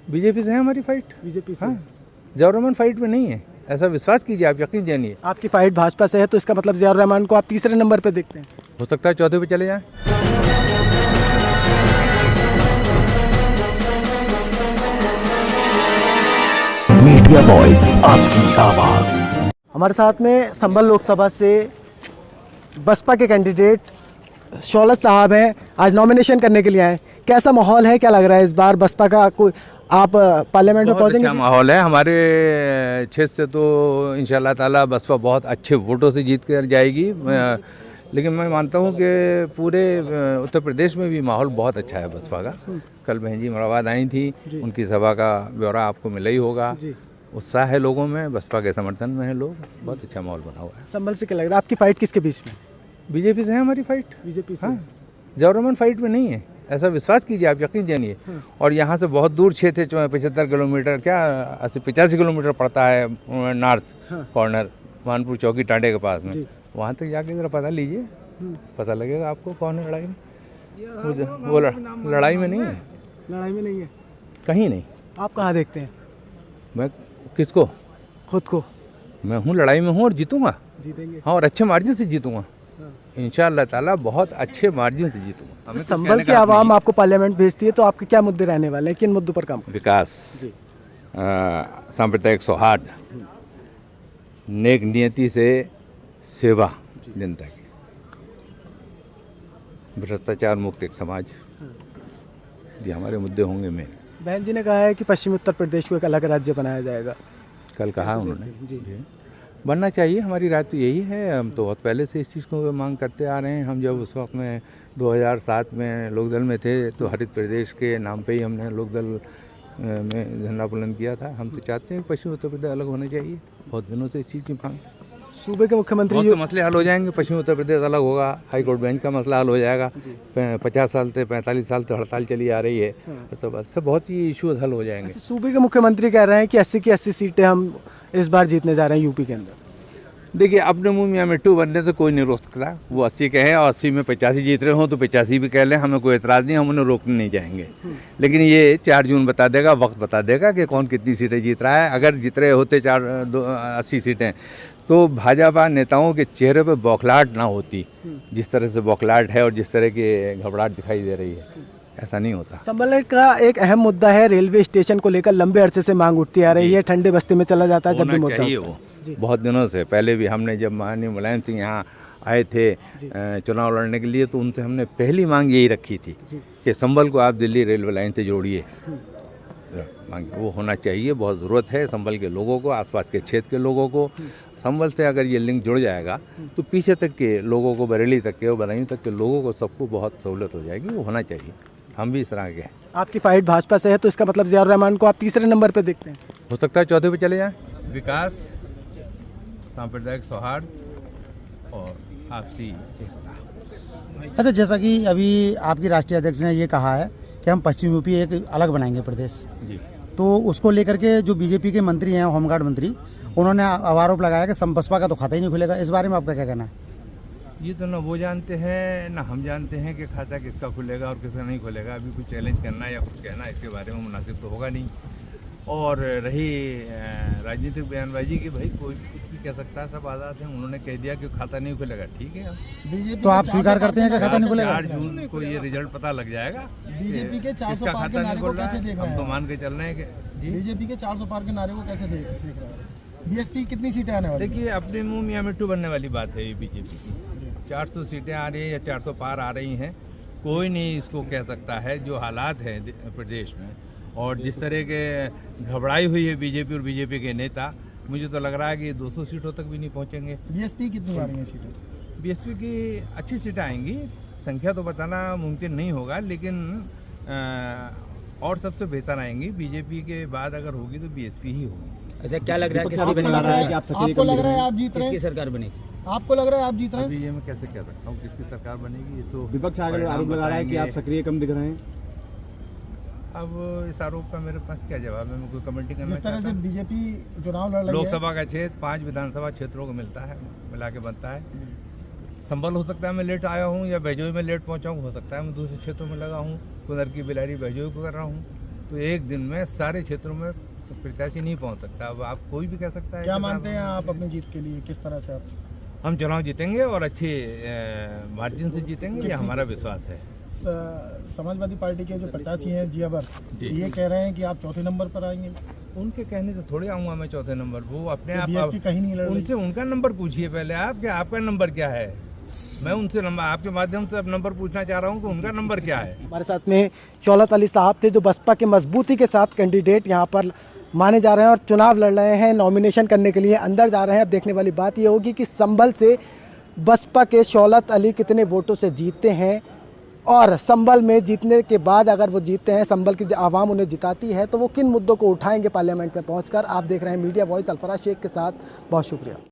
BJP से है हमारी फाइट। बीजेपी से? हाँ, ज़ियाउर रहमान फाइट में नहीं है, ऐसा विश्वास कीजिए, आप यकीन जानिए। आपकी फाइट भाजपा से है तो इसका मतलब ज़ियाउर रहमान को आप तीसरे नंबर पे देखते हैं? हो सकता है चौथे पे चले जाएं। मीडिया वॉइस, आपकी आवाज। हमारे साथ में संभल लोकसभा से बसपा के कैंडिडेट शौलत साहब हैं, आज नॉमिनेशन करने के लिए आए। कैसा माहौल है, क्या लग रहा है इस बार बसपा का? कोई आप पार्लियामेंट में बहुत पहुंचेंगे? अच्छा माहौल है हमारे क्षेत्र से, तो इंशाल्लाह ताला बसपा बहुत अच्छे वोटों से जीत कर जाएगी। लेकिन मैं मानता हूं कि पूरे उत्तर प्रदेश में भी माहौल बहुत अच्छा है बसपा का। कल बहन जी मुरादाबाद आई थी, उनकी सभा का ब्यौरा आपको मिला ही होगा। उत्साह है लोगों में, बसपा के समर्थन में है लोग, बहुत अच्छा माहौल बना हुआ है। संभल से क्या लग रहा है, आपकी फाइट किसके बीच में? बीजेपी से है हमारी फाइट। बीजेपी से? हाँ, ज़ियाउर रहमान फाइट में नहीं है, ऐसा विश्वास कीजिए, आप यकीन जानिए। और यहाँ से बहुत दूर क्षेत्र 75 किलोमीटर, क्या 80-85 किलोमीटर पड़ता है नॉर्थ कॉर्नर, मानपुर चौकी टांडे के पास में। वहाँ तक जाके ज़रा पता लीजिए, पता लगेगा आपको कौन है लड़ाई में। वो लड़ाई में नहीं है। लड़ाई में नहीं है? कहीं नहीं। आप कहाँ देखते हैं मैं किसको? खुद को? मैं हूँ लड़ाई में हूँ और जीतूंगा। जीतेंगे? हाँ, और अच्छे मार्जिन से जीतूंगा इंशाअल्लाह ताला, बहुत अच्छे मार्जिन से जीतूंगा। संभल की आवाम आपको पार्लियामेंट भेजती है तो आपके क्या मुद्दे रहने वाले हैं, किन मुद्दों पर काम करें? विकास, सांप्रदायिक सौहार्द, नेक नियति से सेवा जनता की, भ्रष्टाचार मुक्त एक समाज, ये हमारे मुद्दे होंगे मेन। बहन जी ने कहा है कि पश्चिमी उत्तर प्रदेश को एक अलग राज्य बनाया जाएगा। कल कहा उन्होंने जी, बनना चाहिए। हमारी राय तो यही है, हम तो बहुत पहले से इस चीज़ को मांग करते आ रहे हैं। हम जब उस वक्त में 2007 में लोकदल में थे तो हरित प्रदेश के नाम पे ही हमने लोकदल में झंडा बुलंद किया था। हम तो चाहते हैं पश्चिमी उत्तर प्रदेश अलग होना चाहिए, बहुत दिनों से इस चीज़ की मांग। सूबे के मुख्यमंत्री बहुत से मसले हल हो जाएंगे, पश्चिमी उत्तर प्रदेश अलग होगा, हाई कोर्ट बेंच का मसला हल हो जाएगा। 50 साल से 45 साल से हड़ताल चली आ रही है, सब बहुत ही इश्यूज हल हो जाएंगे। सूबे के मुख्यमंत्री कह रहे हैं कि 80 की 80 सीटें हम इस बार जीतने जा रहे हैं यूपी के अंदर। देखिए, अपने मुंह मियां मिट्टू बनने से कोई नहीं रोक सकता। वो 80 कहें और 80 में 85 जीत रहे हों तो 85 भी कह लें, हमें कोई एतराज़ नहीं, हम उन्हें रोकने नहीं जाएंगे। लेकिन ये 4 जून बता देगा, वक्त बता देगा कि कौन कितनी सीटें जीत रहा है। अगर जीत रहे होते 80 सीटें तो भाजपा नेताओं के चेहरे पर बौखलाहट ना होती, जिस तरह से बौखलाहट है और जिस तरह की घबराहट दिखाई दे रही है, ऐसा नहीं होता। संभल का एक अहम मुद्दा है रेलवे स्टेशन को लेकर, लंबे अरसे से मांग उठती आ रही है, ठंडे बस्ती में चला जाता है जब भी मुद्दा चाहिए वो बहुत दिनों से। पहले भी हमने जब माननीय मुलायम सिंह यहाँ आए थे चुनाव लड़ने के लिए तो उनसे हमने पहली मांग यही रखी थी कि संभल को आप दिल्ली रेलवे लाइन से जोड़िए। मांग वो होना चाहिए, बहुत ज़रूरत है संभल के लोगों को, आसपास के क्षेत्र के लोगों को। संभल से अगर ये लिंक जुड़ जाएगा तो पीछे तक के लोगों को, बरेली तक के और बदायूं तक के लोगों को, सबको बहुत सहूलत हो जाएगी। वो होना चाहिए, हम भी इस तरह के हैं। आपकी फाइट भाजपा से है तो इसका मतलब ज़ियाउर रहमान को आप तीसरे नंबर पे देखते हैं? हो सकता है चौथे पे चले जाएं। विकास, सांप्रदायिक सौहार्द और आपसी एकता। अच्छा, जैसा कि अभी आपके राष्ट्रीय अध्यक्ष ने ये कहा है कि हम पश्चिम यूपी एक अलग बनाएंगे प्रदेश जी, तो उसको लेकर के जो बीजेपी के मंत्री हैं, होमगार्ड मंत्री, उन्होंने आरोप लगाया कि बसपा का तो खाता ही नहीं खुलेगा। इस बारे में आपका क्या कहना है? ये तो ना वो जानते हैं ना हम जानते हैं कि खाता किसका खुलेगा और किसका नहीं खुलेगा। अभी कुछ चैलेंज करना या कुछ कहना इसके बारे में मुनासिब तो होगा नहीं। और रही राजनीतिक बयानबाजी की, भाई कोई कुछ भी कह सकता है, सब आज़ाद हैं। उन्होंने कह दिया कि खाता नहीं खुलेगा, ठीक है। तो आप स्वीकार करते हैं कि खाता नहीं खुलेगा? 4 जून को ये रिजल्ट पता लग जाएगा। बीजेपी के 400 पार के नारे को कैसे देख रहे हैं? हम तो मान के चल रहे हैं कि बीजेपी के 400 पार के नारे को कैसे देख रहे हैं? बीएसपी कितनी सीटें आने वाली? देखिए, अपने मुंह मियां मिट्टू बनने वाली बात है ये बीजेपी की। 400 सीटें आ रही हैं या 400 पार आ रही हैं, कोई नहीं इसको कह सकता है। जो हालात हैं प्रदेश में और जिस तरह के घबराई हुई है बीजेपी और बीजेपी के नेता, मुझे तो लग रहा है कि 200 सीटों तक भी नहीं पहुंचेंगे। बीएसपी कितनी आ रही हैं सीटें? बीएसपी की अच्छी सीटें आएंगी, संख्या तो बताना मुमकिन नहीं होगा, लेकिन और सबसे बेहतर आएंगी। बीजेपी के बाद अगर होगी तो बीएसपी ही होगी। अच्छा, क्या लग रहा है आपको लग रहा है आप जीत रहे हैं? किसकी सरकार बनेगी? आपको लग रहा है आप जीत रहे हैं? अभी ये मैं कैसे कह सकता हूँ किसकी सरकार बनेगी? ये तो विपक्ष आरोप लगा रहा है कि आप सक्रिय कम दिख रहे हैं। अब इस आरोप का मेरे पास क्या जवाब है, मैं कोई कमेंटिंग करना जिस तरह से बीजेपी चुनाव लड़ रही है। लोकसभा का क्षेत्र 5 विधानसभा क्षेत्रों को मिलता है, मिला के बनता है। संभल हो सकता है मैं लेट आया हूँ या बहजोई में लेट पहुँचा हूँ, हो सकता है मैं दूसरे क्षेत्रों में लगा हूँ, कुदर की बिलारी बहजोई को कर रहा हूँ। तो एक दिन में सारे क्षेत्रों में प्रत्याशी नहीं पहुंच सकता। अब आप कोई भी कह सकता है क्या कि मानते हैं आप अपनी जीत के लिए, किस तरह से आप हम चुनाव जीतेंगे और अच्छे मार्जिन से जीतेंगे, ये हमारा विश्वास है। समाजवादी पार्टी के जो प्रत्याशी हैं जी अबर, ये कह रहे हैं कि आप चौथे नंबर पर आएंगे। उनके कहने से थोड़ी आऊँगा मैं चौथे नंबर, वो अपने आप बीएसपी कहीं नहीं लड़ रही। उनसे उनका नंबर पूछिए पहले आप, कि आपका नंबर क्या है। मैं उनसे नंबर आपके माध्यम से अब नंबर पूछना चाह रहा हूँ कि उनका नंबर क्या है। हमारे साथ में शौलत अली साहब थे, जो बसपा के मजबूती के साथ कैंडिडेट यहाँ पर माने जा रहे हैं और चुनाव लड़ रहे हैं, नॉमिनेशन करने के लिए अंदर जा रहे हैं। अब देखने वाली बात ये होगी कि संभल से बसपा के शौलत अली कितने वोटों से जीतते हैं, और संभल में जीतने के बाद अगर वो जीतते हैं, संभल की आवाम उन्हें जिताती है, तो वो किन मुद्दों को उठाएंगे पार्लियामेंट में पहुँच कर। आप देख रहे हैं मीडिया वॉइस, अल्फराज शेख के साथ। बहुत शुक्रिया।